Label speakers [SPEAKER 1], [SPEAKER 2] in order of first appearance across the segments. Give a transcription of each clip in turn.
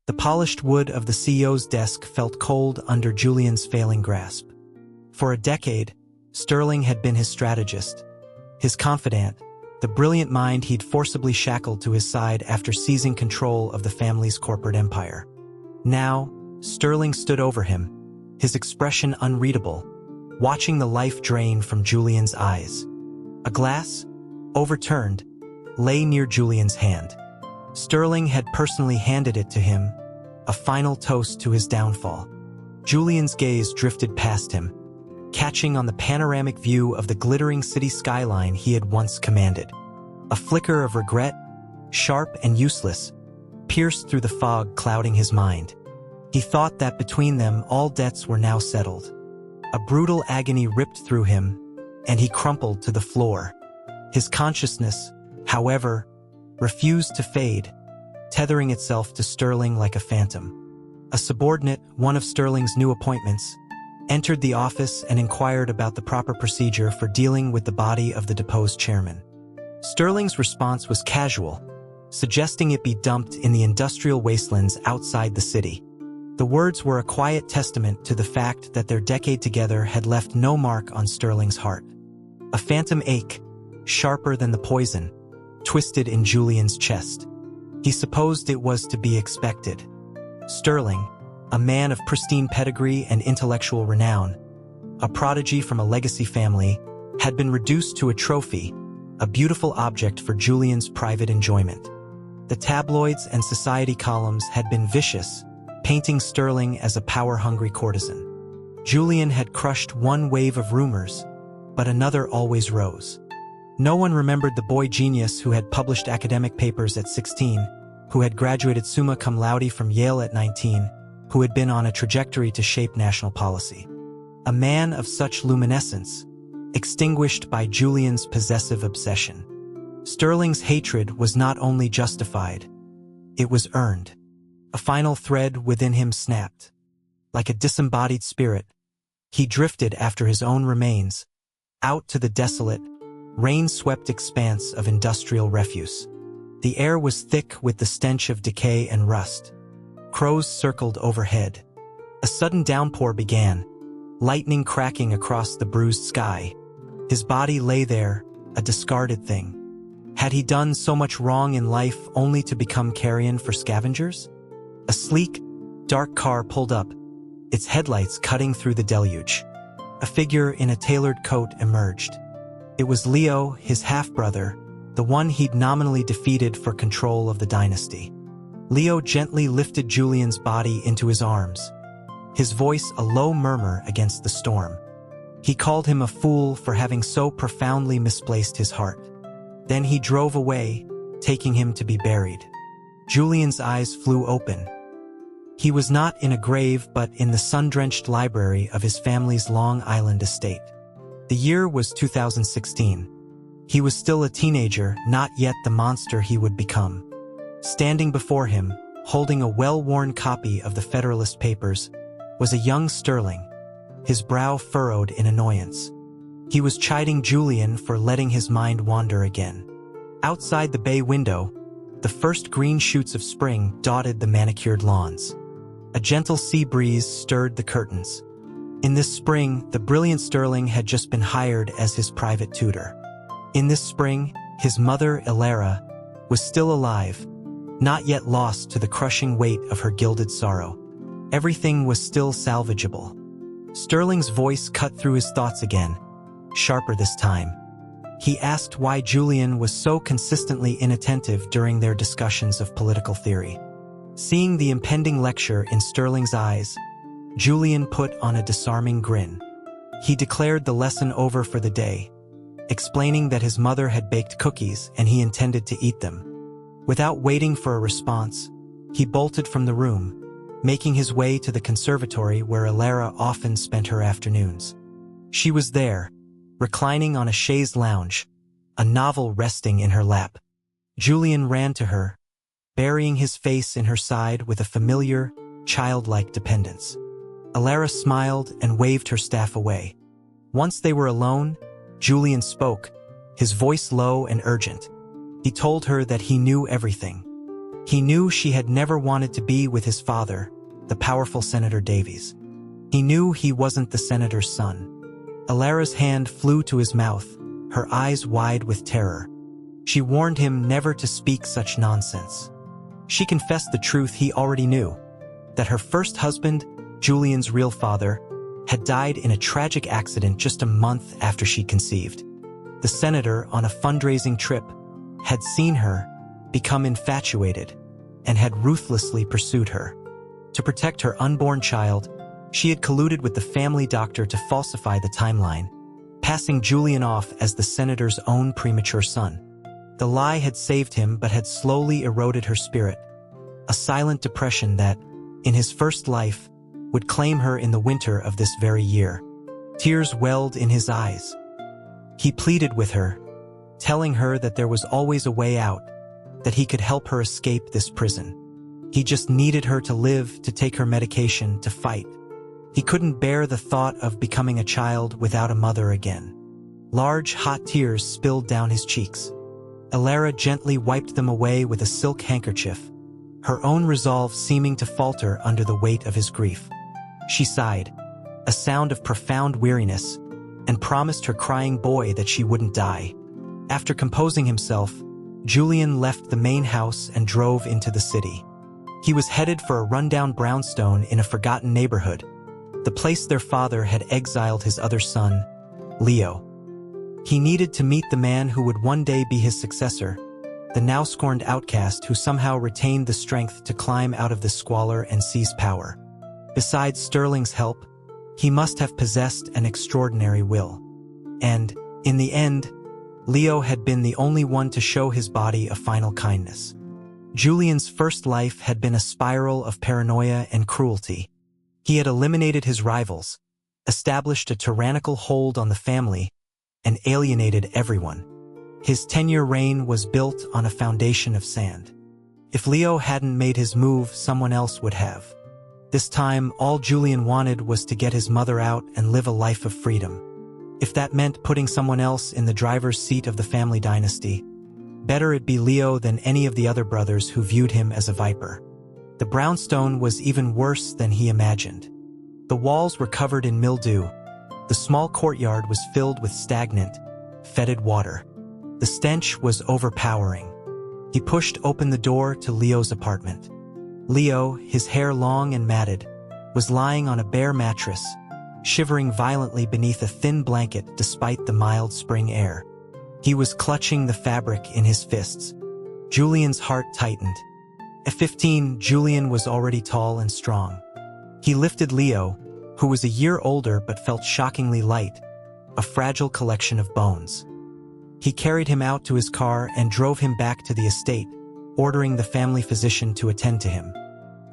[SPEAKER 1] The polished wood of the CEO's desk felt cold under Julian's failing grasp. For a decade, Sterling had been his strategist, his confidant, the brilliant mind he'd forcibly shackled to his side after seizing control of the family's corporate empire. Now, Sterling stood over him, his expression unreadable, watching the life drain from Julian's eyes. A glass, overturned, lay near Julian's hand. Sterling had personally handed it to him, a final toast to his downfall. Julian's gaze drifted past him, catching on the panoramic view of the glittering city skyline he had once commanded. A flicker of regret, sharp and useless, pierced through the fog clouding his mind. He thought that between them all debts were now settled. A brutal agony ripped through him, and he crumpled to the floor. His consciousness, however, refused to fade, tethering itself to Sterling like a phantom. A subordinate, one of Sterling's new appointments, entered the office and inquired about the proper procedure for dealing with the body of the deposed chairman. Sterling's response was casual, suggesting it be dumped in the industrial wastelands outside the city. The words were a quiet testament to the fact that their decade together had left no mark on Sterling's heart. A phantom ache, sharper than the poison, twisted in Julian's chest. He supposed it was to be expected. Sterling, a man of pristine pedigree and intellectual renown, a prodigy from a legacy family, had been reduced to a trophy, a beautiful object for Julian's private enjoyment. The tabloids and society columns had been vicious, painting Sterling as a power-hungry courtesan. Julian had crushed one wave of rumors, but another always rose. No one remembered the boy genius who had published academic papers at 16, who had graduated summa cum laude from Yale at 19, who had been on a trajectory to shape national policy. A man of such luminescence, extinguished by Julian's possessive obsession. Sterling's hatred was not only justified, it was earned. A final thread within him snapped. Like a disembodied spirit, he drifted after his own remains, out to the desolate, rain-swept expanse of industrial refuse. The air was thick with the stench of decay and rust. Crows circled overhead. A sudden downpour began, lightning cracking across the bruised sky. His body lay there, a discarded thing. Had he done so much wrong in life only to become carrion for scavengers? A sleek, dark car pulled up, its headlights cutting through the deluge. A figure in a tailored coat emerged. It was Leo, his half-brother, the one he'd nominally defeated for control of the dynasty. Leo gently lifted Julian's body into his arms, his voice a low murmur against the storm. He called him a fool for having so profoundly misplaced his heart. Then he drove away, taking him to be buried. Julian's eyes flew open. He was not in a grave but in the sun-drenched library of his family's Long Island estate. The year was 2016. He was still a teenager, not yet the monster he would become. Standing before him, holding a well-worn copy of the Federalist Papers, was a young Sterling, his brow furrowed in annoyance. He was chiding Julian for letting his mind wander again. Outside the bay window, the first green shoots of spring dotted the manicured lawns. A gentle sea breeze stirred the curtains. In this spring, the brilliant Sterling had just been hired as his private tutor. In this spring, his mother, Elara, was still alive, not yet lost to the crushing weight of her gilded sorrow. Everything was still salvageable. Sterling's voice cut through his thoughts again, sharper this time. He asked why Julian was so consistently inattentive during their discussions of political theory. Seeing the impending lecture in Sterling's eyes, Julian put on a disarming grin. He declared the lesson over for the day, explaining that his mother had baked cookies and he intended to eat them. Without waiting for a response, he bolted from the room, making his way to the conservatory where Elara often spent her afternoons. She was there, reclining on a chaise lounge, a novel resting in her lap. Julian ran to her, burying his face in her side with a familiar, childlike dependence. Elara smiled and waved her staff away. Once they were alone, Julian spoke, his voice low and urgent. He told her that he knew everything. He knew she had never wanted to be with his father, the powerful Senator Davies. He knew he wasn't the senator's son. Alara's hand flew to his mouth, her eyes wide with terror. She warned him never to speak such nonsense. She confessed the truth he already knew, that her first husband, Julian's real father, had died in a tragic accident just a month after she conceived. The senator, on a fundraising trip, had seen her, become infatuated, and had ruthlessly pursued her. To protect her unborn child, she had colluded with the family doctor to falsify the timeline, passing Julian off as the senator's own premature son. The lie had saved him but had slowly eroded her spirit, a silent depression that, in his first life, would claim her in the winter of this very year. Tears welled in his eyes. He pleaded with her, telling her that there was always a way out, that he could help her escape this prison. He just needed her to live, to take her medication, to fight. He couldn't bear the thought of becoming a child without a mother again. Large, hot tears spilled down his cheeks. Alara gently wiped them away with a silk handkerchief, her own resolve seeming to falter under the weight of his grief. She sighed, a sound of profound weariness, and promised her crying boy that she wouldn't die. After composing himself, Julian left the main house and drove into the city. He was headed for a rundown brownstone in a forgotten neighborhood, the place their father had exiled his other son, Leo. He needed to meet the man who would one day be his successor, the now scorned outcast who somehow retained the strength to climb out of the squalor and seize power. Besides Sterling's help, he must have possessed an extraordinary will. And, in the end, Leo had been the only one to show his body a final kindness. Julian's first life had been a spiral of paranoia and cruelty. He had eliminated his rivals, established a tyrannical hold on the family, and alienated everyone. His 10-year reign was built on a foundation of sand. If Leo hadn't made his move, someone else would have. This time, all Julian wanted was to get his mother out and live a life of freedom. If that meant putting someone else in the driver's seat of the family dynasty, better it be Leo than any of the other brothers who viewed him as a viper. The brownstone was even worse than he imagined. The walls were covered in mildew. The small courtyard was filled with stagnant, fetid water. The stench was overpowering. He pushed open the door to Leo's apartment. Leo, his hair long and matted, was lying on a bare mattress, shivering violently beneath a thin blanket despite the mild spring air. He was clutching the fabric in his fists. Julian's heart tightened. At 15, Julian was already tall and strong. He lifted Leo, who was a year older but felt shockingly light, a fragile collection of bones. He carried him out to his car and drove him back to the estate, ordering the family physician to attend to him.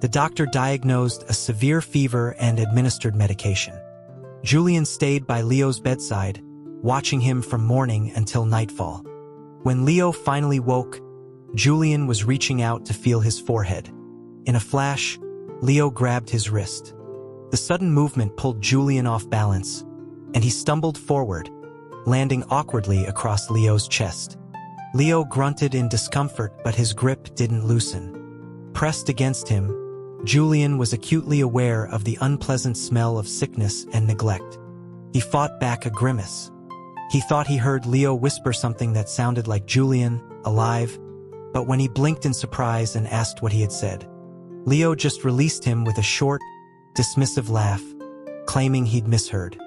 [SPEAKER 1] The doctor diagnosed a severe fever and administered medication. Julian stayed by Leo's bedside, watching him from morning until nightfall. When Leo finally woke, Julian was reaching out to feel his forehead. In a flash, Leo grabbed his wrist. The sudden movement pulled Julian off balance, and he stumbled forward, landing awkwardly across Leo's chest. Leo grunted in discomfort, but his grip didn't loosen. Pressed against him, Julian was acutely aware of the unpleasant smell of sickness and neglect. He fought back a grimace. He thought he heard Leo whisper something that sounded like Julian, alive, but when he blinked in surprise and asked what he had said, Leo just released him with a short, dismissive laugh, claiming he'd misheard.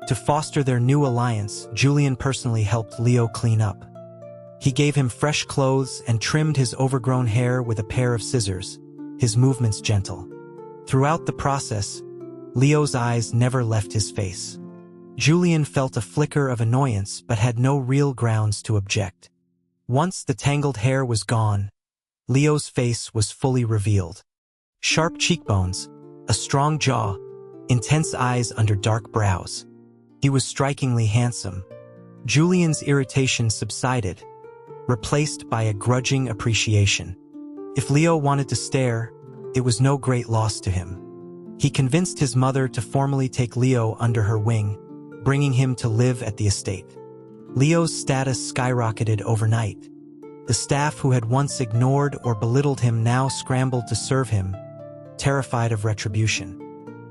[SPEAKER 1] To foster their new alliance, Julian personally helped Leo clean up. He gave him fresh clothes and trimmed his overgrown hair with a pair of scissors, his movements gentle. Throughout the process, Leo's eyes never left his face. Julian felt a flicker of annoyance but had no real grounds to object. Once the tangled hair was gone, Leo's face was fully revealed. Sharp cheekbones, a strong jaw, intense eyes under dark brows. He was strikingly handsome. Julian's irritation subsided, replaced by a grudging appreciation. If Leo wanted to stare, it was no great loss to him. He convinced his mother to formally take Leo under her wing, bringing him to live at the estate. Leo's status skyrocketed overnight. The staff who had once ignored or belittled him now scrambled to serve him, terrified of retribution.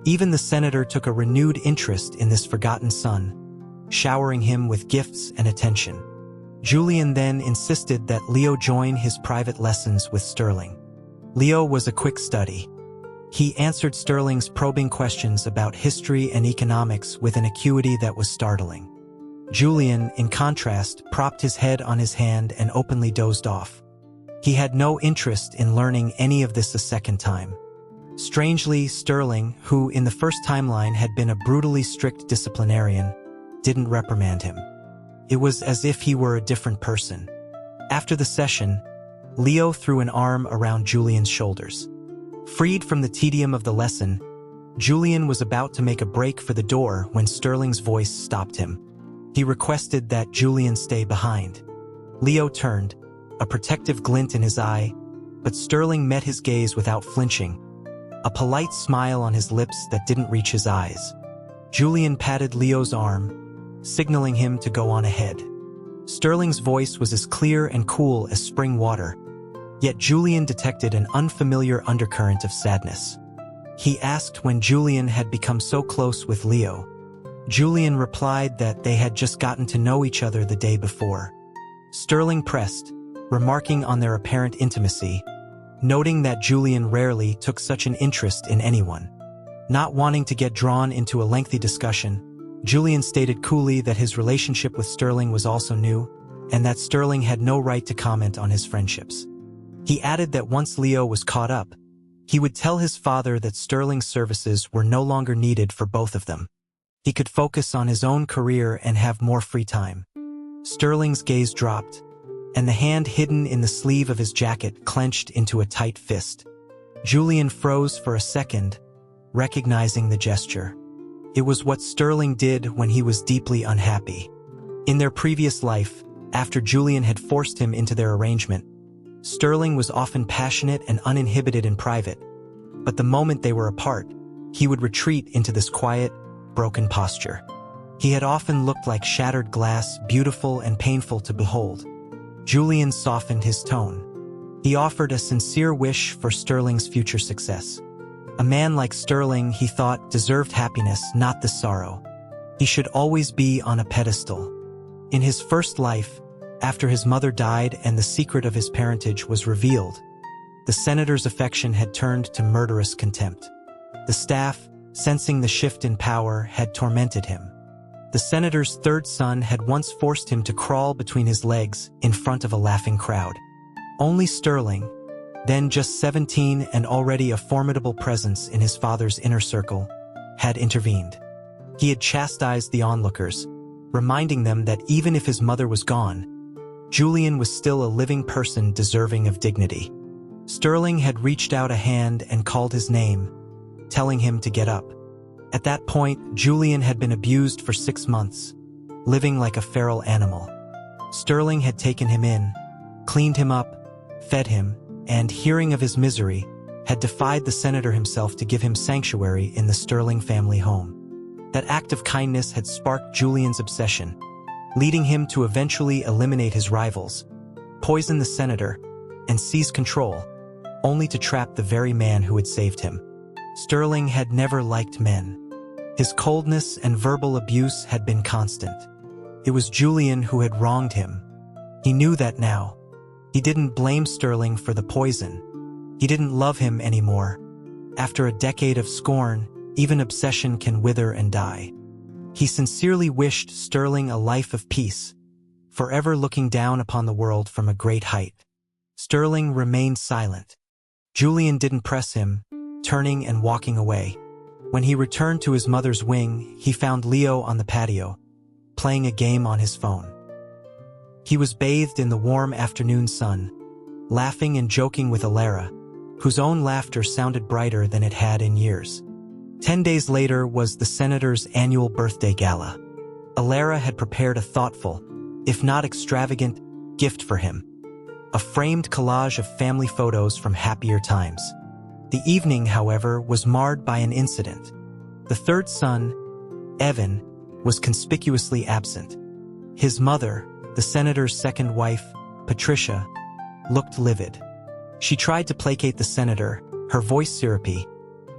[SPEAKER 1] Even the senator took a renewed interest in this forgotten son, showering him with gifts and attention. Julian then insisted that Leo join his private lessons with Sterling. Leo was a quick study. He answered Sterling's probing questions about history and economics with an acuity that was startling. Julian, in contrast, propped his head on his hand and openly dozed off. He had no interest in learning any of this a second time. Strangely, Sterling, who in the first timeline had been a brutally strict disciplinarian, didn't reprimand him. It was as if he were a different person. After the session, Leo threw an arm around Julian's shoulders. Freed from the tedium of the lesson, Julian was about to make a break for the door when Sterling's voice stopped him. He requested that Julian stay behind. Leo turned, a protective glint in his eye, but Sterling met his gaze without flinching, a polite smile on his lips that didn't reach his eyes. Julian patted Leo's arm, signaling him to go on ahead. Sterling's voice was as clear and cool as spring water, yet Julian detected an unfamiliar undercurrent of sadness. He asked when Julian had become so close with Leo. Julian replied that they had just gotten to know each other the day before. Sterling pressed, remarking on their apparent intimacy, noting that Julian rarely took such an interest in anyone. Not wanting to get drawn into a lengthy discussion, Julian stated coolly that his relationship with Sterling was also new, and that Sterling had no right to comment on his friendships. He added that once Leo was caught up, he would tell his father that Sterling's services were no longer needed for both of them. He could focus on his own career and have more free time. Sterling's gaze dropped, and the hand hidden in the sleeve of his jacket clenched into a tight fist. Julian froze for a second, recognizing the gesture. It was what Sterling did when he was deeply unhappy. In their previous life, after Julian had forced him into their arrangement, Sterling was often passionate and uninhibited in private, but the moment they were apart, he would retreat into this quiet, broken posture. He had often looked like shattered glass, beautiful and painful to behold. Julian softened his tone. He offered a sincere wish for Sterling's future success. A man like Sterling, he thought, deserved happiness, not the sorrow. He should always be on a pedestal. In his first life, after his mother died and the secret of his parentage was revealed, the senator's affection had turned to murderous contempt. The staff, sensing the shift in power, had tormented him. The senator's third son had once forced him to crawl between his legs in front of a laughing crowd. Only Sterling, then just 17 and already a formidable presence in his father's inner circle, had intervened. He had chastised the onlookers, reminding them that even if his mother was gone, Julian was still a living person deserving of dignity. Sterling had reached out a hand and called his name, telling him to get up. At that point, Julian had been abused for 6 months, living like a feral animal. Sterling had taken him in, cleaned him up, fed him, and, hearing of his misery, had defied the senator himself to give him sanctuary in the Sterling family home. That act of kindness had sparked Julian's obsession, leading him to eventually eliminate his rivals, poison the senator, and seize control, only to trap the very man who had saved him. Sterling had never liked men. His coldness and verbal abuse had been constant. It was Julian who had wronged him. He knew that now. He didn't blame Sterling for the poison. He didn't love him anymore. After a decade of scorn, even obsession can wither and die. He sincerely wished Sterling a life of peace, forever looking down upon the world from a great height. Sterling remained silent. Julian didn't press him, turning and walking away. When he returned to his mother's wing, he found Leo on the patio, playing a game on his phone. He was bathed in the warm afternoon sun, laughing and joking with Alara, whose own laughter sounded brighter than it had in years. 10 days later was the senator's annual birthday gala. Alara had prepared a thoughtful, if not extravagant, gift for him. A framed collage of family photos from happier times. The evening, however, was marred by an incident. The third son, Evan, was conspicuously absent. His mother, the senator's second wife, Patricia, looked livid. She tried to placate the senator, her voice syrupy,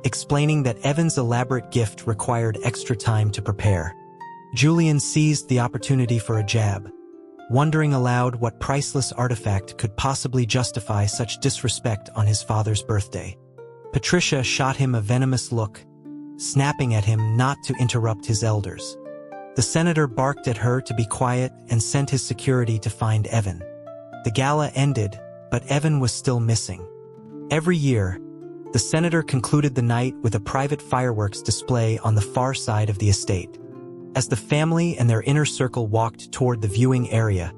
[SPEAKER 1] explaining that Evan's elaborate gift required extra time to prepare. Julian seized the opportunity for a jab, wondering aloud what priceless artifact could possibly justify such disrespect on his father's birthday. Patricia shot him a venomous look, snapping at him not to interrupt his elders. The senator barked at her to be quiet and sent his security to find Evan. The gala ended, but Evan was still missing. Every year, the senator concluded the night with a private fireworks display on the far side of the estate. As the family and their inner circle walked toward the viewing area,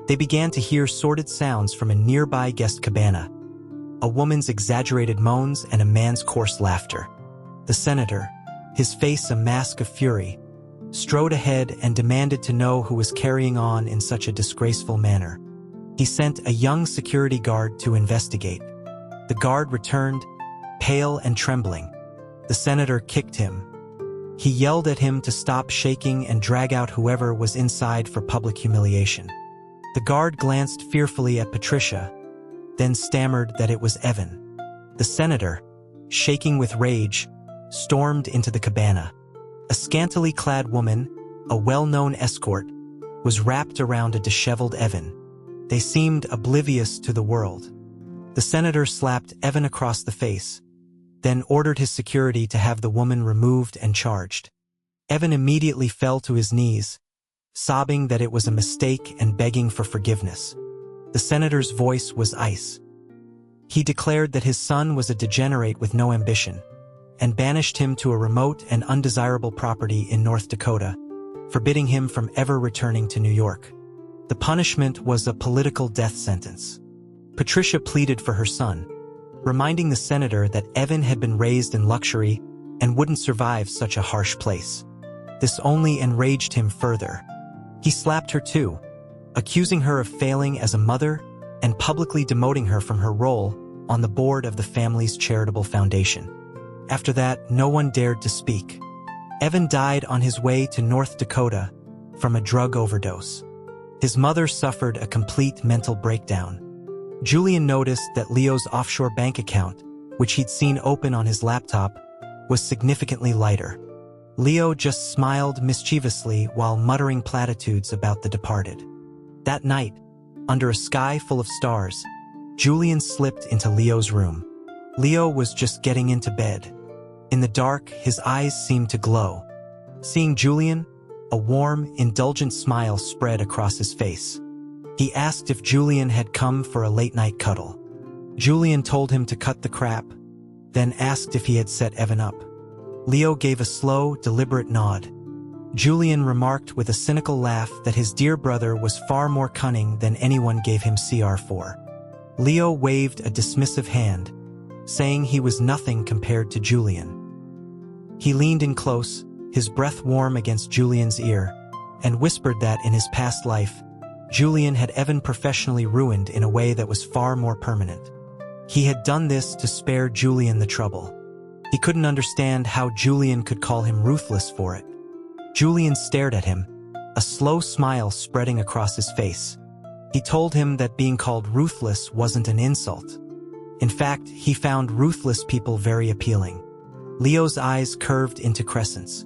[SPEAKER 1] they began to hear sordid sounds from a nearby guest cabana, a woman's exaggerated moans and a man's coarse laughter. The senator, his face a mask of fury, strode ahead and demanded to know who was carrying on in such a disgraceful manner. He sent a young security guard to investigate. The guard returned, pale and trembling. The senator kicked him. He yelled at him to stop shaking and drag out whoever was inside for public humiliation. The guard glanced fearfully at Patricia, then stammered that it was Evan. The senator, shaking with rage, stormed into the cabana. A scantily clad woman, a well-known escort, was wrapped around a disheveled Evan. They seemed oblivious to the world. The senator slapped Evan across the face, then ordered his security to have the woman removed and charged. Evan immediately fell to his knees, sobbing that it was a mistake and begging for forgiveness. The senator's voice was ice. He declared that his son was a degenerate with no ambition, and banished him to a remote and undesirable property in North Dakota, forbidding him from ever returning to New York. The punishment was a political death sentence. Patricia pleaded for her son, reminding the senator that Evan had been raised in luxury and wouldn't survive such a harsh place. This only enraged him further. He slapped her too, accusing her of failing as a mother and publicly demoting her from her role on the board of the family's charitable foundation. After that, no one dared to speak. Evan died on his way to North Dakota from a drug overdose. His mother suffered a complete mental breakdown. Julian noticed that Leo's offshore bank account, which he'd seen open on his laptop, was significantly lighter. Leo just smiled mischievously while muttering platitudes about the departed. That night, under a sky full of stars, Julian slipped into Leo's room. Leo was just getting into bed. In the dark, his eyes seemed to glow. Seeing Julian, a warm, indulgent smile spread across his face. He asked if Julian had come for a late-night cuddle. Julian told him to cut the crap, then asked if he had set Evan up. Leo gave a slow, deliberate nod. Julian remarked with a cynical laugh that his dear brother was far more cunning than anyone gave him CR for. Leo waved a dismissive hand, saying he was nothing compared to Julian. He leaned in close, his breath warm against Julian's ear, and whispered that in his past life, Julian had Evan professionally ruined in a way that was far more permanent. He had done this to spare Julian the trouble. He couldn't understand how Julian could call him ruthless for it. Julian stared at him, a slow smile spreading across his face. He told him that being called ruthless wasn't an insult. In fact, he found ruthless people very appealing. Leo's eyes curved into crescents.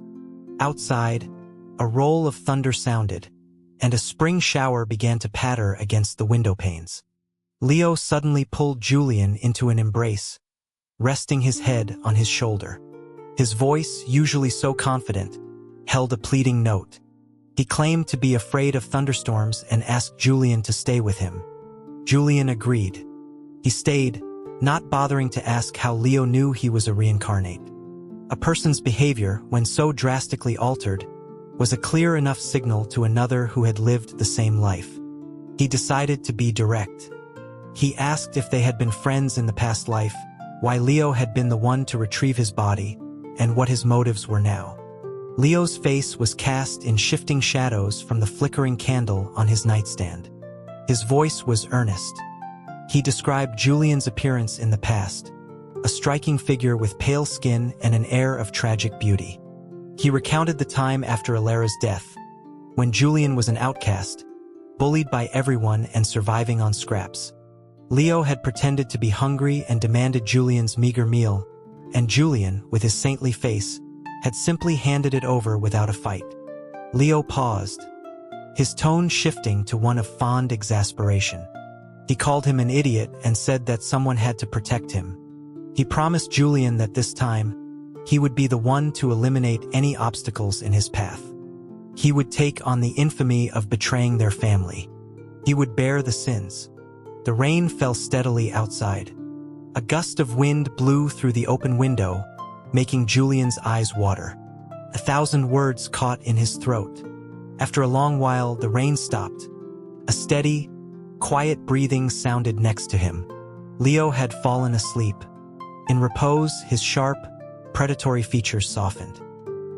[SPEAKER 1] Outside, a roll of thunder sounded, and a spring shower began to patter against the window panes. Leo suddenly pulled Julian into an embrace, resting his head on his shoulder. His voice, usually so confident, held a pleading note. He claimed to be afraid of thunderstorms and asked Julian to stay with him. Julian agreed. He stayed, not bothering to ask how Leo knew he was a reincarnate. A person's behavior, when so drastically altered, was a clear enough signal to another who had lived the same life. He decided to be direct. He asked if they had been friends in the past life, why Leo had been the one to retrieve his body, and what his motives were now. Leo's face was cast in shifting shadows from the flickering candle on his nightstand. His voice was earnest. He described Julian's appearance in the past, a striking figure with pale skin and an air of tragic beauty. He recounted the time after Alara's death, when Julian was an outcast, bullied by everyone and surviving on scraps. Leo had pretended to be hungry and demanded Julian's meager meal, and Julian, with his saintly face, had simply handed it over without a fight. Leo paused, his tone shifting to one of fond exasperation. He called him an idiot and said that someone had to protect him. He promised Julian that this time, he would be the one to eliminate any obstacles in his path. He would take on the infamy of betraying their family. He would bear the sins. The rain fell steadily outside. A gust of wind blew through the open window, making Julian's eyes water. 1,000 words caught in his throat. After a long while, the rain stopped. A steady, quiet breathing sounded next to him. Leo had fallen asleep. In repose, his sharp, predatory features softened.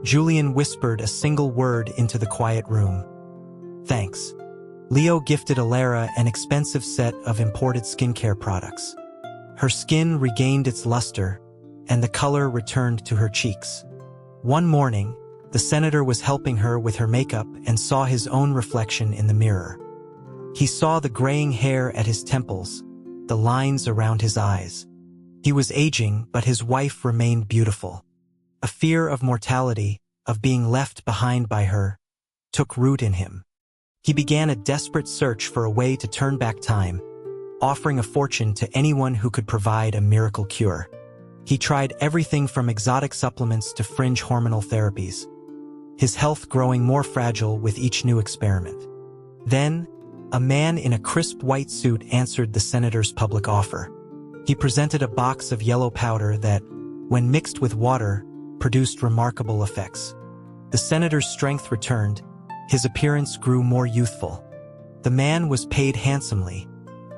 [SPEAKER 1] Julian whispered a single word into the quiet room. "Thanks." Leo gifted Alara an expensive set of imported skincare products. Her skin regained its luster, and the color returned to her cheeks. One morning, the senator was helping her with her makeup and saw his own reflection in the mirror. He saw the graying hair at his temples, the lines around his eyes. He was aging, but his wife remained beautiful. A fear of mortality, of being left behind by her, took root in him. He began a desperate search for a way to turn back time, offering a fortune to anyone who could provide a miracle cure. He tried everything from exotic supplements to fringe hormonal therapies, his health growing more fragile with each new experiment. Then, a man in a crisp white suit answered the senator's public offer. He presented a box of yellow powder that, when mixed with water, produced remarkable effects. The senator's strength returned, his appearance grew more youthful. The man was paid handsomely,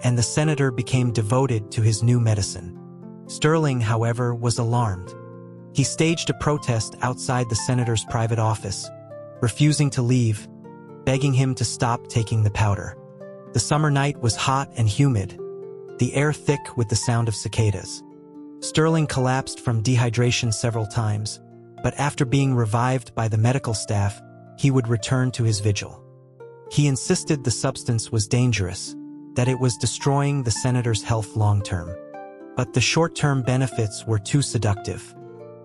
[SPEAKER 1] and the senator became devoted to his new medicine. Sterling, however, was alarmed. He staged a protest outside the senator's private office, refusing to leave, begging him to stop taking the powder. The summer night was hot and humid, the air thick with the sound of cicadas. Sterling collapsed from dehydration several times, but after being revived by the medical staff, he would return to his vigil. He insisted the substance was dangerous, that it was destroying the senator's health long-term. But the short-term benefits were too seductive.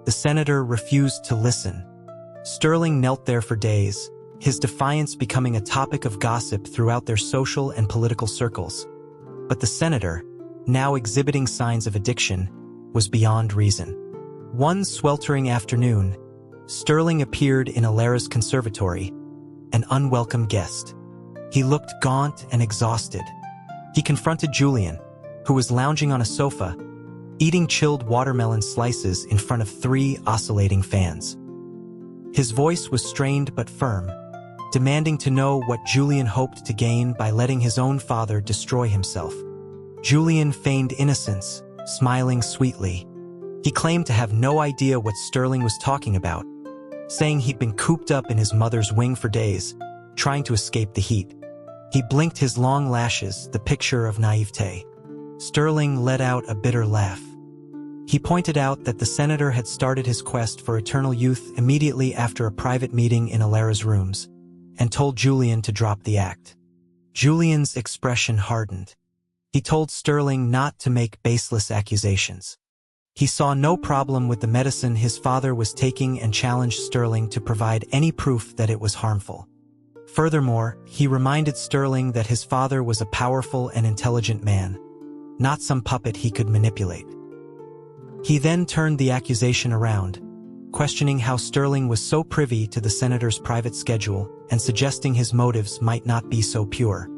[SPEAKER 1] The senator refused to listen. Sterling knelt there for days, his defiance becoming a topic of gossip throughout their social and political circles. But the senator, now exhibiting signs of addiction, was beyond reason. One sweltering afternoon, Sterling appeared in Alara's conservatory, an unwelcome guest. He looked gaunt and exhausted. He confronted Julian, who was lounging on a sofa, eating chilled watermelon slices in front of 3 oscillating fans. His voice was strained but firm, demanding to know what Julian hoped to gain by letting his own father destroy himself. Julian feigned innocence, smiling sweetly. He claimed to have no idea what Sterling was talking about, saying he'd been cooped up in his mother's wing for days, trying to escape the heat. He blinked his long lashes, the picture of naivete. Sterling let out a bitter laugh. He pointed out that the senator had started his quest for eternal youth immediately after a private meeting in Alara's rooms, and told Julian to drop the act. Julian's expression hardened. He told Sterling not to make baseless accusations. He saw no problem with the medicine his father was taking and challenged Sterling to provide any proof that it was harmful. Furthermore, he reminded Sterling that his father was a powerful and intelligent man, not some puppet he could manipulate. He then turned the accusation around, questioning how Sterling was so privy to the senator's private schedule and suggesting his motives might not be so pure.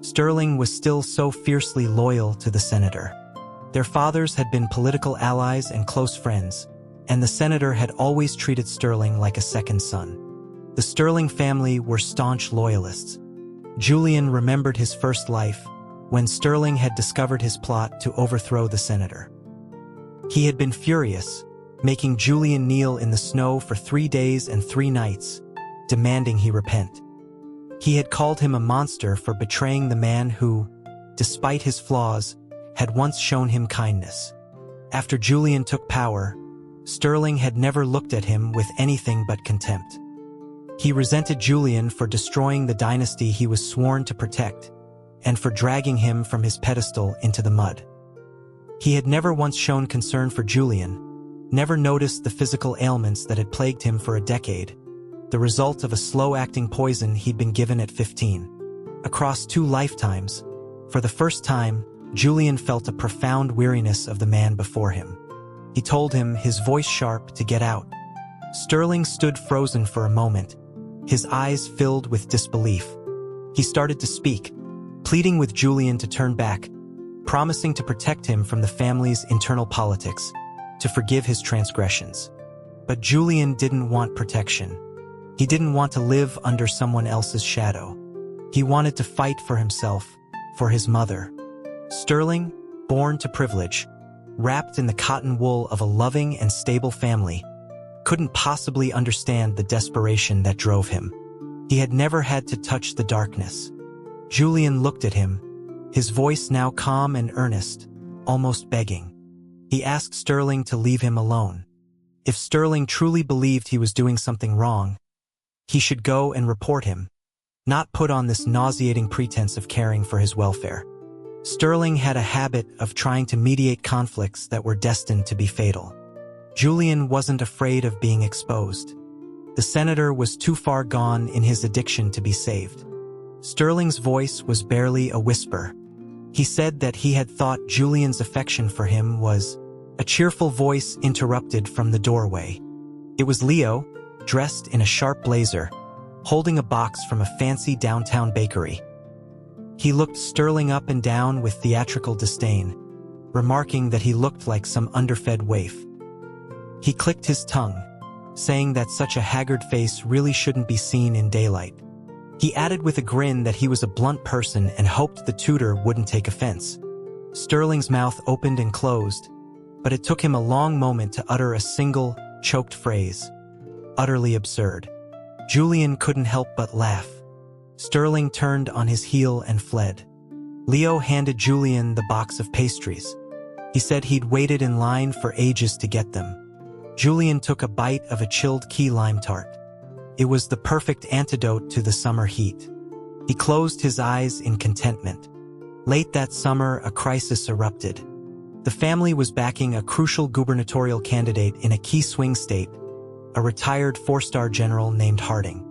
[SPEAKER 1] Sterling was still so fiercely loyal to the senator. Their fathers had been political allies and close friends, and the senator had always treated Sterling like a second son. The Sterling family were staunch loyalists. Julian remembered his first life, when Sterling had discovered his plot to overthrow the senator. He had been furious, making Julian kneel in the snow for 3 days and 3 nights, demanding he repent. He had called him a monster for betraying the man who, despite his flaws, had once shown him kindness. After Julian took power, Sterling had never looked at him with anything but contempt. He resented Julian for destroying the dynasty he was sworn to protect, and for dragging him from his pedestal into the mud. He had never once shown concern for Julian, never noticed the physical ailments that had plagued him for a decade, the result of a slow-acting poison he'd been given at 15. Across 2 lifetimes, for the first time, Julian felt a profound weariness of the man before him. He told him, his voice sharp, to get out. Sterling stood frozen for a moment, his eyes filled with disbelief. He started to speak, pleading with Julian to turn back, promising to protect him from the family's internal politics, to forgive his transgressions. But Julian didn't want protection. He didn't want to live under someone else's shadow. He wanted to fight for himself, for his mother. Sterling, born to privilege, wrapped in the cotton wool of a loving and stable family, couldn't possibly understand the desperation that drove him. He had never had to touch the darkness. Julian looked at him, his voice now calm and earnest, almost begging. He asked Sterling to leave him alone. If Sterling truly believed he was doing something wrong, he should go and report him, not put on this nauseating pretense of caring for his welfare. Sterling had a habit of trying to mediate conflicts that were destined to be fatal. Julian wasn't afraid of being exposed. The senator was too far gone in his addiction to be saved. Sterling's voice was barely a whisper. He said that he had thought Julian's affection for him was a cheerful voice interrupted from the doorway. It was Leo, dressed in a sharp blazer, holding a box from a fancy downtown bakery. He looked Sterling up and down with theatrical disdain, remarking that he looked like some underfed waif. He clicked his tongue, saying that such a haggard face really shouldn't be seen in daylight. He added with a grin that he was a blunt person and hoped the tutor wouldn't take offense. Sterling's mouth opened and closed, but it took him a long moment to utter a single, choked phrase. Utterly absurd. Julian couldn't help but laugh. Sterling turned on his heel and fled. Leo handed Julian the box of pastries. He said he'd waited in line for ages to get them. Julian took a bite of a chilled key lime tart. It was the perfect antidote to the summer heat. He closed his eyes in contentment. Late that summer, a crisis erupted. The family was backing a crucial gubernatorial candidate in a key swing state, a retired 4-star general named Harding.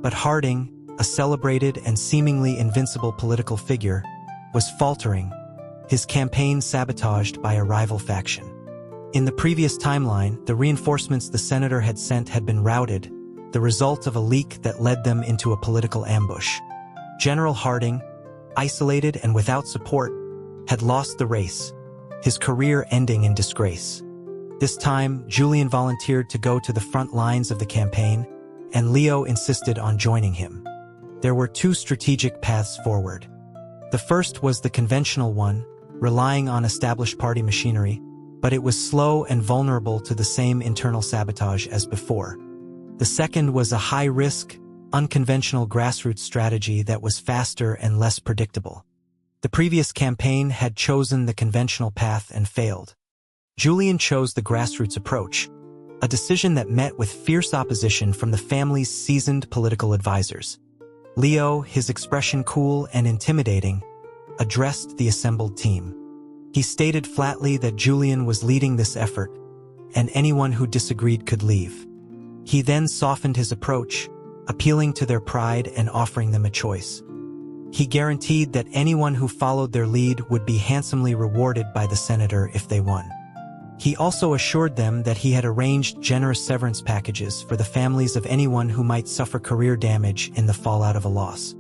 [SPEAKER 1] But Harding, a celebrated and seemingly invincible political figure, was faltering, his campaign sabotaged by a rival faction. In the previous timeline, the reinforcements the senator had sent had been routed, the result of a leak that led them into a political ambush. General Harding, isolated and without support, had lost the race, his career ending in disgrace. This time, Julian volunteered to go to the front lines of the campaign, and Leo insisted on joining him. There were 2 strategic paths forward. The first was the conventional one, relying on established party machinery, but it was slow and vulnerable to the same internal sabotage as before. The second was a high-risk, unconventional grassroots strategy that was faster and less predictable. The previous campaign had chosen the conventional path and failed. Julian chose the grassroots approach, a decision that met with fierce opposition from the family's seasoned political advisors. Leo, his expression cool and intimidating, addressed the assembled team. He stated flatly that Julian was leading this effort, and anyone who disagreed could leave. He then softened his approach, appealing to their pride and offering them a choice. He guaranteed that anyone who followed their lead would be handsomely rewarded by the senator if they won. He also assured them that he had arranged generous severance packages for the families of anyone who might suffer career damage in the fallout of a loss.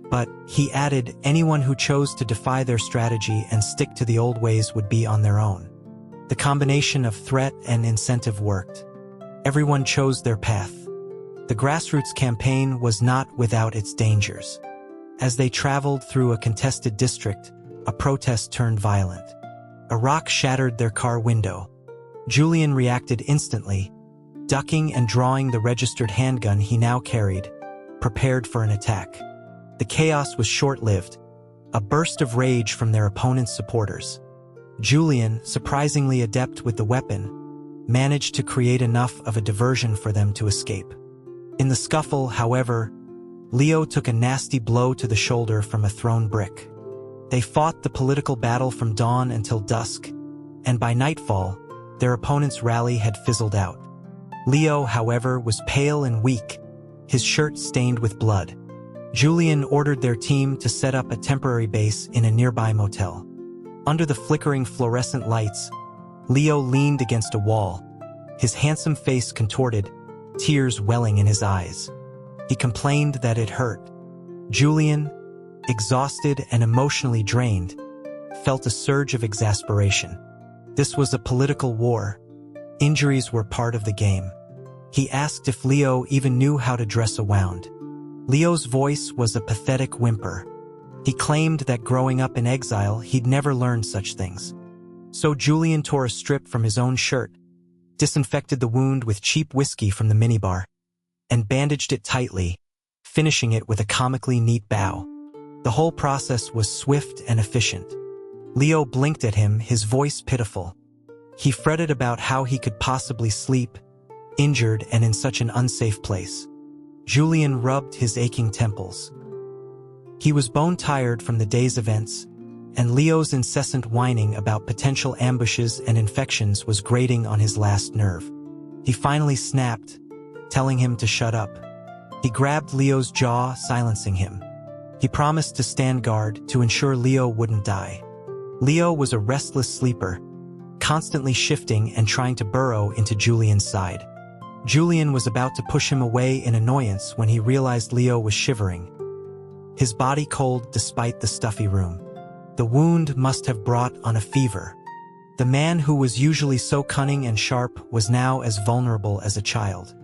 [SPEAKER 1] But, he added, anyone who chose to defy their strategy and stick to the old ways would be on their own. The combination of threat and incentive worked. Everyone chose their path. The grassroots campaign was not without its dangers. As they traveled through a contested district, a protest turned violent. A rock shattered their car window. Julian reacted instantly, ducking and drawing the registered handgun he now carried, prepared for an attack. The chaos was short-lived, a burst of rage from their opponent's supporters. Julian, surprisingly adept with the weapon, managed to create enough of a diversion for them to escape. In the scuffle, however, Leo took a nasty blow to the shoulder from a thrown brick. They fought the political battle from dawn until dusk, and by nightfall, their opponent's rally had fizzled out. Leo, however, was pale and weak, his shirt stained with blood. Julian ordered their team to set up a temporary base in a nearby motel. Under the flickering fluorescent lights, Leo leaned against a wall, his handsome face contorted, tears welling in his eyes. He complained that it hurt. Julian, exhausted and emotionally drained, felt a surge of exasperation. This was a political war. Injuries were part of the game. He asked if Leo even knew how to dress a wound. Leo's voice was a pathetic whimper. He claimed that growing up in exile, he'd never learned such things. So Julian tore a strip from his own shirt, disinfected the wound with cheap whiskey from the minibar, and bandaged it tightly, finishing it with a comically neat bow. The whole process was swift and efficient. Leo blinked at him, his voice pitiful. He fretted about how he could possibly sleep, injured and in such an unsafe place. Julian rubbed his aching temples. He was bone-tired from the day's events, and Leo's incessant whining about potential ambushes and infections was grating on his last nerve. He finally snapped, telling him to shut up. He grabbed Leo's jaw, silencing him. He promised to stand guard to ensure Leo wouldn't die. Leo was a restless sleeper, constantly shifting and trying to burrow into Julian's side. Julian was about to push him away in annoyance when he realized Leo was shivering, his body cold despite the stuffy room. The wound must have brought on a fever. The man who was usually so cunning and sharp was now as vulnerable as a child.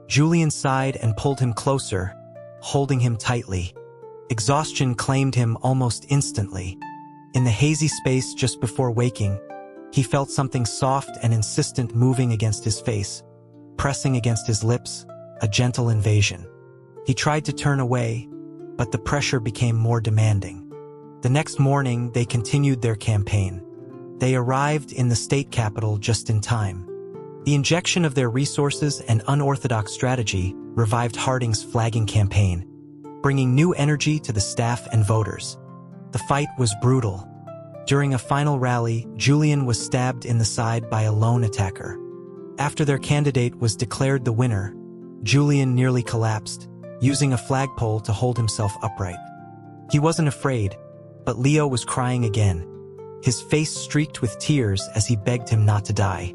[SPEAKER 1] Julian sighed and pulled him closer, holding him tightly. Exhaustion claimed him almost instantly. In the hazy space just before waking, he felt something soft and insistent moving against his face, pressing against his lips, a gentle invasion. He tried to turn away, but the pressure became more demanding. The next morning, they continued their campaign. They arrived in the state capital just in time. The injection of their resources and unorthodox strategy revived Harding's flagging campaign, bringing new energy to the staff and voters. The fight was brutal. During a final rally, Julian was stabbed in the side by a lone attacker. After their candidate was declared the winner, Julian nearly collapsed, using a flagpole to hold himself upright. He wasn't afraid, but Leo was crying again, his face streaked with tears as he begged him not to die.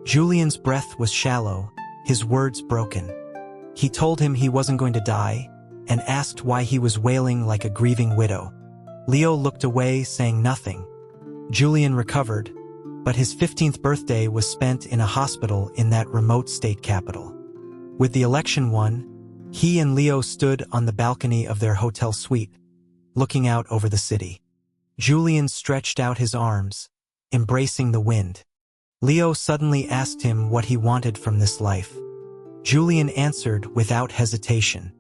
[SPEAKER 1] Julian's breath was shallow, his words broken. He told him he wasn't going to die, and asked why he was wailing like a grieving widow. Leo looked away, saying nothing. Julian recovered, but his 15th birthday was spent in a hospital in that remote state capital. With the election won, he and Leo stood on the balcony of their hotel suite, looking out over the city. Julian stretched out his arms, embracing the wind. Leo suddenly asked him what he wanted from this life. Julian answered without hesitation.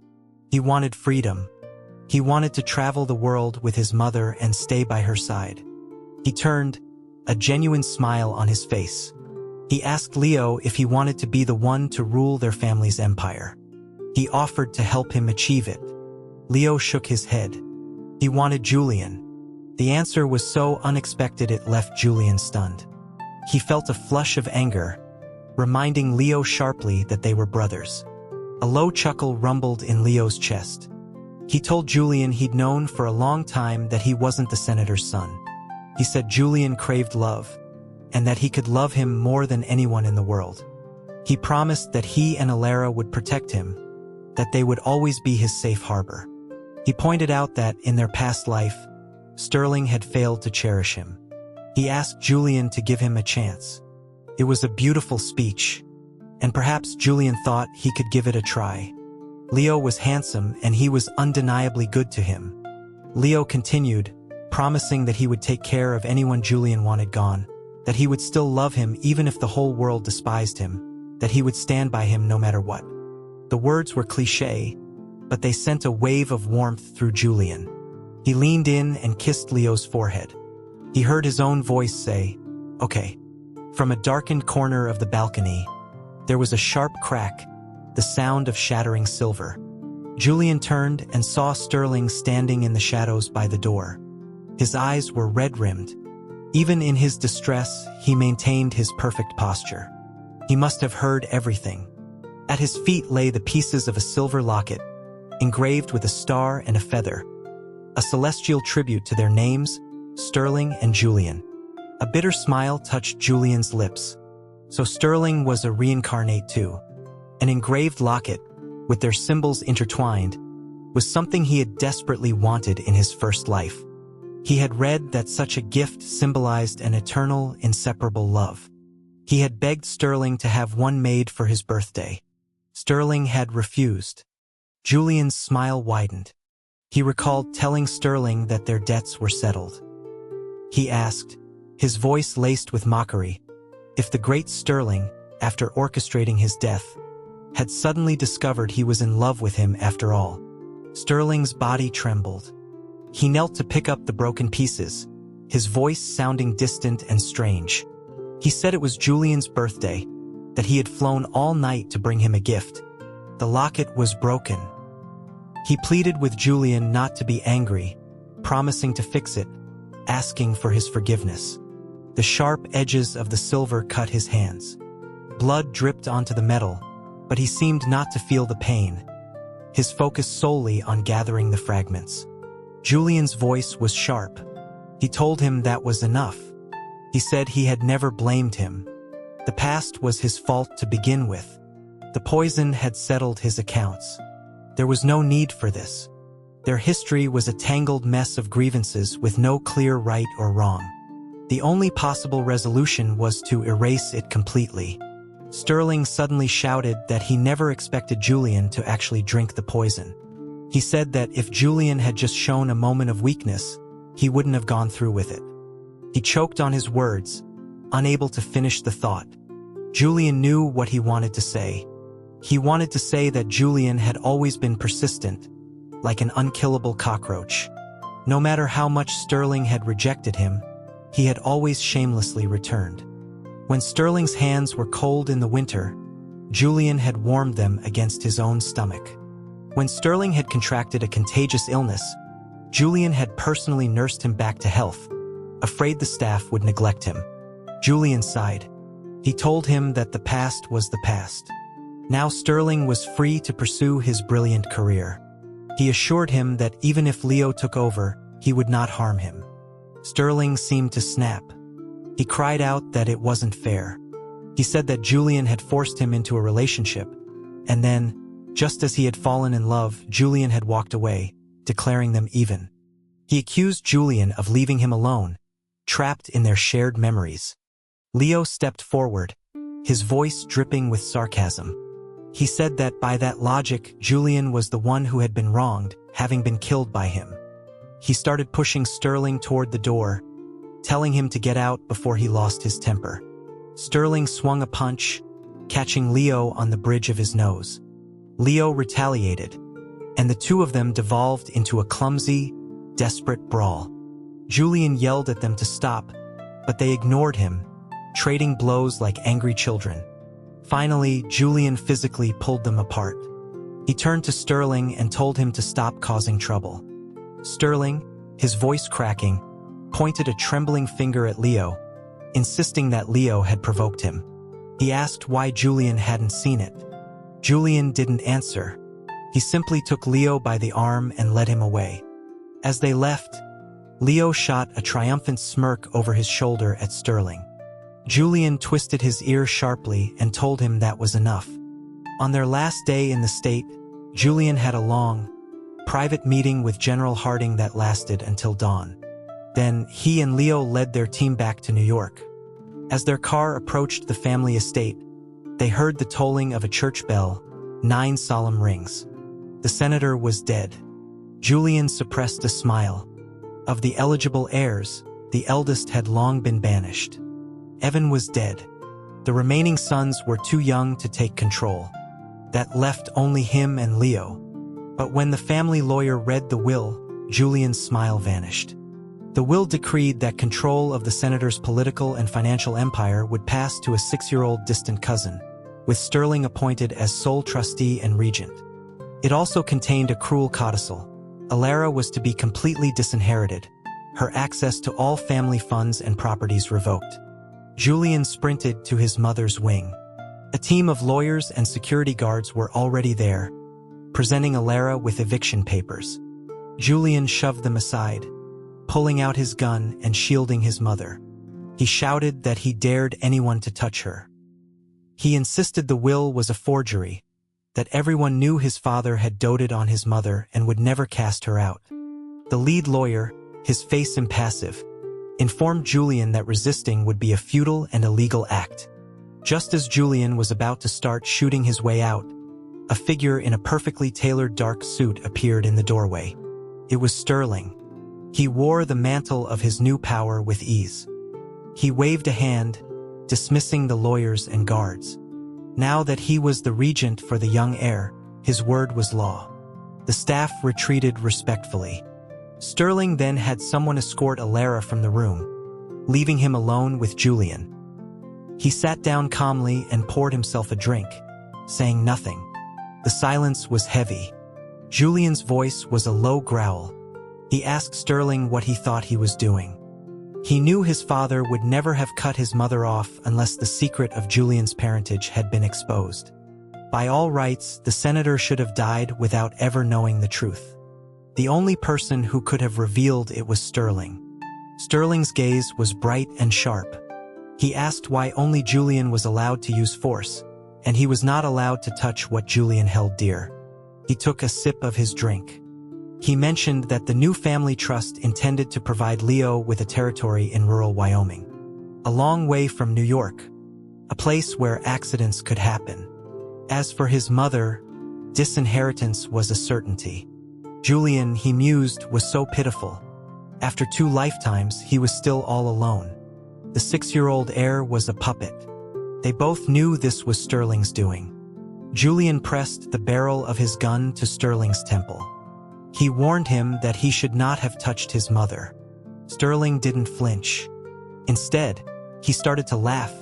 [SPEAKER 1] He wanted freedom. He wanted to travel the world with his mother and stay by her side. He turned, a genuine smile on his face. He asked Leo if he wanted to be the one to rule their family's empire. He offered to help him achieve it. Leo shook his head. He wanted Julian. The answer was so unexpected it left Julian stunned. He felt a flush of anger, reminding Leo sharply that they were brothers. A low chuckle rumbled in Leo's chest. He told Julian he'd known for a long time that he wasn't the senator's son. He said Julian craved love, and that he could love him more than anyone in the world. He promised that he and Alara would protect him, that they would always be his safe harbor. He pointed out that, in their past life, Sterling had failed to cherish him. He asked Julian to give him a chance. It was a beautiful speech, and perhaps Julian thought he could give it a try. Leo was handsome, and he was undeniably good to him. Leo continued, promising that he would take care of anyone Julian wanted gone, that he would still love him even if the whole world despised him, that he would stand by him no matter what. The words were cliché, but they sent a wave of warmth through Julian. He leaned in and kissed Leo's forehead. He heard his own voice say, "Okay." From a darkened corner of the balcony, there was a sharp crack, the sound of shattering silver. Julian turned and saw Sterling standing in the shadows by the door. His eyes were red-rimmed. Even in his distress, he maintained his perfect posture. He must have heard everything. At his feet lay the pieces of a silver locket, engraved with a star and a feather, a celestial tribute to their names, Sterling and Julian. A bitter smile touched Julian's lips. So Sterling was a reincarnate too. An engraved locket, with their symbols intertwined, was something he had desperately wanted in his first life. He had read that such a gift symbolized an eternal, inseparable love. He had begged Sterling to have one made for his birthday. Sterling had refused. Julian's smile widened. He recalled telling Sterling that their debts were settled. He asked, his voice laced with mockery, if the great Sterling, after orchestrating his death, had suddenly discovered he was in love with him after all. Sterling's body trembled. He knelt to pick up the broken pieces, his voice sounding distant and strange. He said it was Julian's birthday, that he had flown all night to bring him a gift. The locket was broken. He pleaded with Julian not to be angry, promising to fix it, asking for his forgiveness. The sharp edges of the silver cut his hands. Blood dripped onto the metal, but he seemed not to feel the pain, his focus solely on gathering the fragments. Julian's voice was sharp. He told him that was enough. He said he had never blamed him. The past was his fault to begin with. The poison had settled his accounts. There was no need for this. Their history was a tangled mess of grievances with no clear right or wrong. The only possible resolution was to erase it completely. Sterling suddenly shouted that he never expected Julian to actually drink the poison. He said that if Julian had just shown a moment of weakness, he wouldn't have gone through with it. He choked on his words, unable to finish the thought. Julian knew what he wanted to say. He wanted to say that Julian had always been persistent, like an unkillable cockroach. No matter how much Sterling had rejected him, he had always shamelessly returned. When Sterling's hands were cold in the winter, Julian had warmed them against his own stomach. When Sterling had contracted a contagious illness, Julian had personally nursed him back to health, afraid the staff would neglect him. Julian sighed. He told him that the past was the past. Now Sterling was free to pursue his brilliant career. He assured him that even if Leo took over, he would not harm him. Sterling seemed to snap. He cried out that it wasn't fair. He said that Julian had forced him into a relationship, and then, just as he had fallen in love, Julian had walked away, declaring them even. He accused Julian of leaving him alone, trapped in their shared memories. Leo stepped forward, his voice dripping with sarcasm. He said that by that logic, Julian was the one who had been wronged, having been killed by him. He started pushing Sterling toward the door, telling him to get out before he lost his temper. Sterling swung a punch, catching Leo on the bridge of his nose. Leo retaliated, and the two of them devolved into a clumsy, desperate brawl. Julian yelled at them to stop, but they ignored him, trading blows like angry children. Finally, Julian physically pulled them apart. He turned to Sterling and told him to stop causing trouble. Sterling, his voice cracking, pointed a trembling finger at Leo, insisting that Leo had provoked him. He asked why Julian hadn't seen it. Julian didn't answer. He simply took Leo by the arm and led him away. As they left, Leo shot a triumphant smirk over his shoulder at Sterling. Julian twisted his ear sharply and told him that was enough. On their last day in the state, Julian had a long, private meeting with General Harding that lasted until dawn. Then he and Leo led their team back to New York. As their car approached the family estate, they heard the tolling of a church bell, 9 solemn rings. The senator was dead. Julian suppressed a smile. Of the eligible heirs, the eldest had long been banished. Evan was dead. The remaining sons were too young to take control. That left only him and Leo. But when the family lawyer read the will, Julian's smile vanished. The will decreed that control of the senator's political and financial empire would pass to a 6-year-old distant cousin, with Sterling appointed as sole trustee and regent. It also contained a cruel codicil. Alara was to be completely disinherited, her access to all family funds and properties revoked. Julian sprinted to his mother's wing. A team of lawyers and security guards were already there, presenting Alara with eviction papers. Julian shoved them aside, pulling out his gun and shielding his mother. He shouted that he dared anyone to touch her. He insisted the will was a forgery, that everyone knew his father had doted on his mother and would never cast her out. The lead lawyer, his face impassive, informed Julian that resisting would be a futile and illegal act. Just as Julian was about to start shooting his way out, a figure in a perfectly tailored dark suit appeared in the doorway. It was Sterling. He wore the mantle of his new power with ease. He waved a hand, dismissing the lawyers and guards. Now that he was the regent for the young heir, his word was law. The staff retreated respectfully. Sterling then had someone escort Alara from the room, leaving him alone with Julian. He sat down calmly and poured himself a drink, saying nothing. The silence was heavy. Julian's voice was a low growl. He asked Sterling what he thought he was doing. He knew his father would never have cut his mother off unless the secret of Julian's parentage had been exposed. By all rights, the senator should have died without ever knowing the truth. The only person who could have revealed it was Sterling. Sterling's gaze was bright and sharp. He asked why only Julian was allowed to use force, and he was not allowed to touch what Julian held dear. He took a sip of his drink. He mentioned that the new family trust intended to provide Leo with a territory in rural Wyoming, a long way from New York, a place where accidents could happen. As for his mother, disinheritance was a certainty. Julian, he mused, was so pitiful. After 2 lifetimes, he was still all alone. The 6-year-old heir was a puppet. They both knew this was Sterling's doing. Julian pressed the barrel of his gun to Sterling's temple. He warned him that he should not have touched his mother. Sterling didn't flinch. Instead, he started to laugh,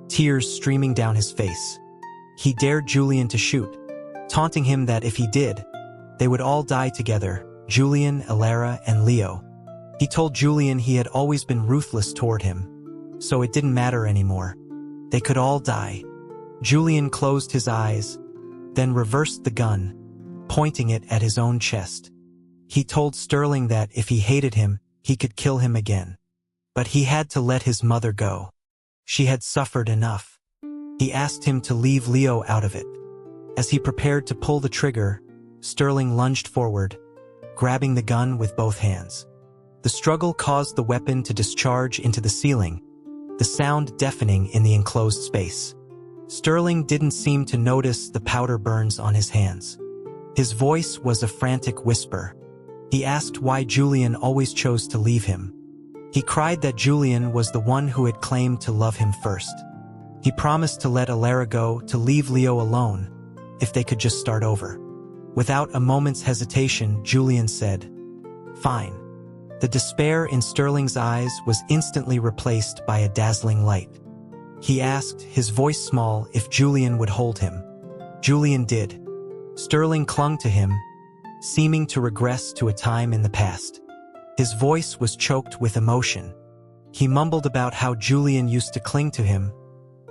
[SPEAKER 1] tears streaming down his face. He dared Julian to shoot, taunting him that if he did, they would all die together, Julian, Alara, and Leo. He told Julian he had always been ruthless toward him, so it didn't matter anymore. They could all die. Julian closed his eyes, then reversed the gun, pointing it at his own chest. He told Sterling that if he hated him, he could kill him again. But he had to let his mother go. She had suffered enough. He asked him to leave Leo out of it. As he prepared to pull the trigger, Sterling lunged forward, grabbing the gun with both hands. The struggle caused the weapon to discharge into the ceiling, the sound deafening in the enclosed space. Sterling didn't seem to notice the powder burns on his hands. His voice was a frantic whisper. He asked why Julian always chose to leave him. He cried that Julian was the one who had claimed to love him first. He promised to let Alara go, to leave Leo alone, if they could just start over. Without a moment's hesitation, Julian said, "Fine." The despair in Sterling's eyes was instantly replaced by a dazzling light. He asked, his voice small, if Julian would hold him. Julian did. Sterling clung to him, seeming to regress to a time in the past. His voice was choked with emotion. He mumbled about how Julian used to cling to him,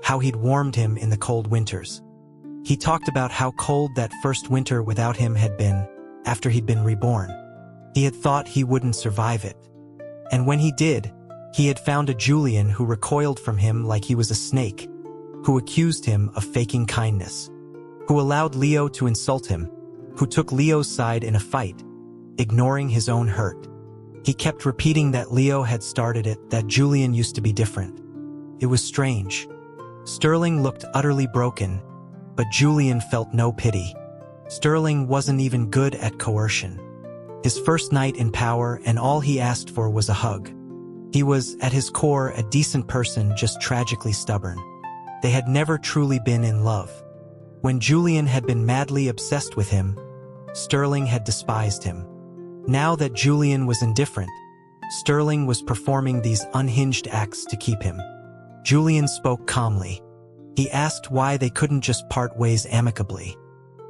[SPEAKER 1] how he'd warmed him in the cold winters. He talked about how cold that first winter without him had been, after he'd been reborn. He had thought he wouldn't survive it. And when he did, he had found a Julian who recoiled from him like he was a snake, who accused him of faking kindness, who allowed Leo to insult him, who took Leo's side in a fight, ignoring his own hurt. He kept repeating that Leo had started it, that Julian used to be different. It was strange. Sterling looked utterly broken, but Julian felt no pity. Sterling wasn't even good at coercion. His first night in power, and all he asked for was a hug. He was, at his core, a decent person, just tragically stubborn. They had never truly been in love. When Julian had been madly obsessed with him, Sterling had despised him. Now that Julian was indifferent, Sterling was performing these unhinged acts to keep him. Julian spoke calmly. He asked why they couldn't just part ways amicably.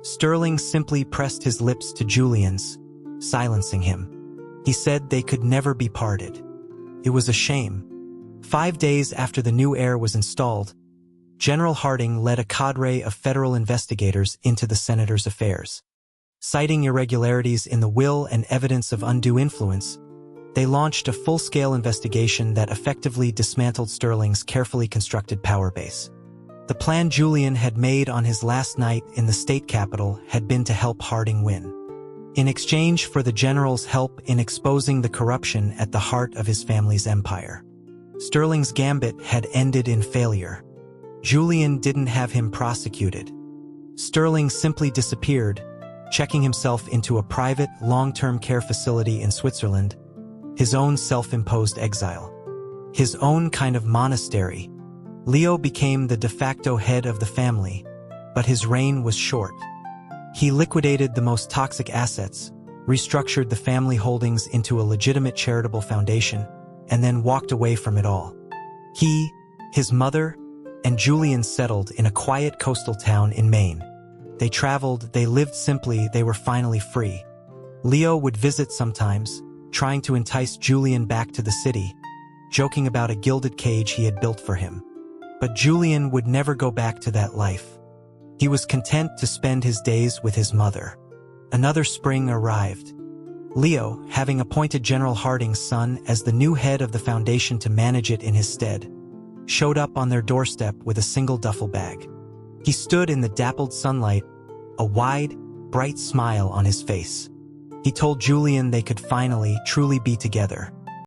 [SPEAKER 1] Sterling simply pressed his lips to Julian's, silencing him. He said they could never be parted. It was a shame. 5 days after the new heir was installed, General Harding led a cadre of federal investigators into the senator's affairs. Citing irregularities in the will and evidence of undue influence, they launched a full-scale investigation that effectively dismantled Sterling's carefully constructed power base. The plan Julian had made on his last night in the state capitol had been to help Harding win. In exchange for the general's help in exposing the corruption at the heart of his family's empire, Sterling's gambit had ended in failure. Julian didn't have him prosecuted. Sterling simply disappeared, checking himself into a private, long-term care facility in Switzerland, his own self-imposed exile. His own kind of monastery. Leo became the de facto head of the family, but his reign was short. He liquidated the most toxic assets, restructured the family holdings into a legitimate charitable foundation, and then walked away from it all. He, his mother, and Julian settled in a quiet coastal town in Maine. They traveled, they lived simply, they were finally free. Leo would visit sometimes, trying to entice Julian back to the city, joking about a gilded cage he had built for him. But Julian would never go back to that life. He was content to spend his days with his mother. Another spring arrived. Leo, having appointed General Harding's son as the new head of the foundation to manage it in his stead, showed up on their doorstep with a single duffel bag. He stood in the dappled sunlight, a wide, bright smile on his face. He told Julian they could finally, truly be together.